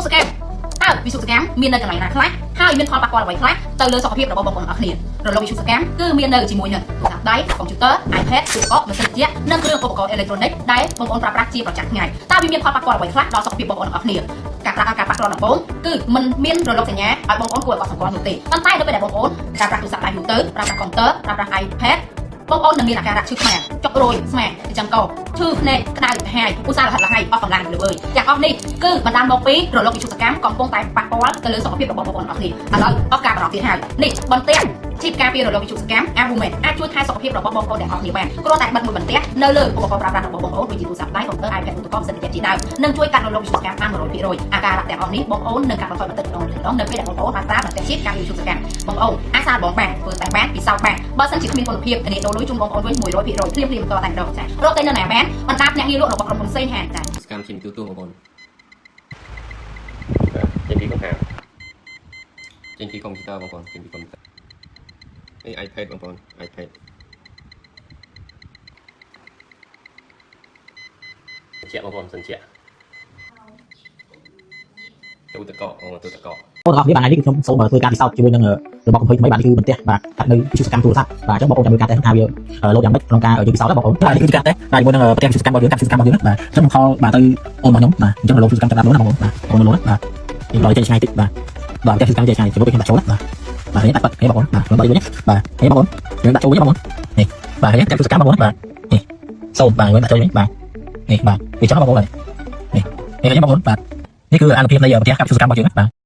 scam តើ visual scam មាននៅកន្លែងណាខ្លះហើយមានផលប៉ះពាល់អ្វីខ្លះទៅលើសុខភាពរបស់បងប្អូនទាំងអស់គ្នារលក visual scam គឺមាននៅជាមួយនឹងទូរស័ព្ទដៃ computer iPad ទូរស័ព្ទម៉ាស៊ីនត្រជាក់និងគ្រឿងឧបករណ៍អេឡិចត្រូនិកដែលបងប្អូនប្រើប្រាស់ជាប្រចាំថ្ងៃតើវាមានផលប៉ះពាល់អ្វីខ្លះដល់សុខភាពបងប្អូនទាំងអស់គ្នាការប៉ះពាល់ដំបូងគឺมันមានរលកសញ្ញាឲ្យបងប្អូនគួរឲ្យកត់សម្គាល់នោះទេប៉ុន្តែនៅពេលដែលបងប្អូនប្រើប្រាស់ទូរស័ព្ទដៃយូរទៅប្រើប្រាស់ computer ប្រើប្រាស់ iPad បងប្អូននឹងមានអាការៈឈឺខ្មាំងចុករយស្មាអញ្ចឹងក៏ឈឺភ្នែកក្តៅកាហាយឧស្សាហ៍រហ័សរហៃអស់កម្លាំងលើវើយទាំងអស់នេះគឺបណ្ដាលមកពីរលកវិទ្យុសកម្មកំពុងតែប៉ះពាល់ទៅលើសុខភាពរបស់បងប្អូនអស់គ្នាឥឡូវអស់ការបារម្ភទៀតហើយនេះបន្ទះជីបការពាររលកវិទ្យុសកម្ម Argument អាចជួយថែសុខភាពរបស់បងប្អូនទាំងអស់គ្នាបានគ្រាន់តែបិទមួយបន្ទះនៅលើឧបករណ៍ប្រើប្រាស់របស់បងប្អូនដូចជាទូរស័ព្ទដៃ computer iPad ឧបករណ៍ផ្សេងៗជាដើមនឹងជួយកាត់រលកវិទ្យុសកម្មបាន 100% អាការៈទាំងអស់នេះបងប្អូននឹងកាត់បន្ថយបន្តិចម្ដងនៅពេលដែលបងប្អូនបានប្រើបន្ទះជីបការពារវិទ្យុសកម្មបងប្អូនអាចសាកល្បងបានធ្វើតែបានពិសោធន៍បានបើសិនជាគ្មានគុណភាពធានាដូរលុយជូនបងប្អូនវិញ 100% ភ្លាមៗបន្តតែម្ដងចារកទៅនៅណាបានបណ្ដាអ្នកងារលក់របស់ក្រុមហ៊ុនផ្សេងហាងចាសកម្មជាទូទៅបងប្អូនចេញពីកំហាចេញពីកុំព្យូទ័របងប្អូនចេញពីកុំព្យូទ័រនេះ iPad បងប្អូន iPad ជាបងប្អូនសិនជាទូទឹកកកទូទឹកកកបងប្អូននេះបាននេះគឺខ្ញុំសូមធ្វើការពិសោធន៍ជាមួយនឹងរបស់កំពុងថ្មីបាននេះគឺបន្ទះបាទនៅវិទ្យុសកម្មទូរស័ព្ទបាទអញ្ចឹងបងប្អូនចាំមើលការតេស្តថាវាលោតយ៉ាងម៉េចក្នុងការយើងពិសោធន៍ណាបងប្អូនបាទនេះគឺការតេស្តបាទជាមួយនឹងបន្ទះវិទ្យុសកម្មរបស់យើងបាទអញ្ចឹងខ្ញុំខលបាទទៅអូនរបស់ខ្ញុំបាទអញ្ចឹងលោកវិទ្យុសកម្មចាប់ដើមណាបងប្អូនបាទអូនលោកណាបាទនេះដល់ចេញឆ្ងាយតិចបាទបាទបន្ទះវិទ្យុសកម្មចេញឆ្ងាយជាមួយខ្ញុំដាក់ចូលណាបាទនេះដាក់បាត់នេះបងប្អូនបាទខ្ញុំដាក់វិញបាទនេះបងប្អូនយើងដាក់ចូលវិញបងប្អូននេះបាទនេះវិទ្យុសកម្មបងប្អូនបាទនេះសូមបាទយើងដាក់ចូលវិញបាទនេះបាទវាចង់បងប្អូននេះនេះនេះបងប្អូនបាទនេះគឺអានុភាពនៃបន្ទះវិទ្យុសកម្មរបស់យើងណាបាទ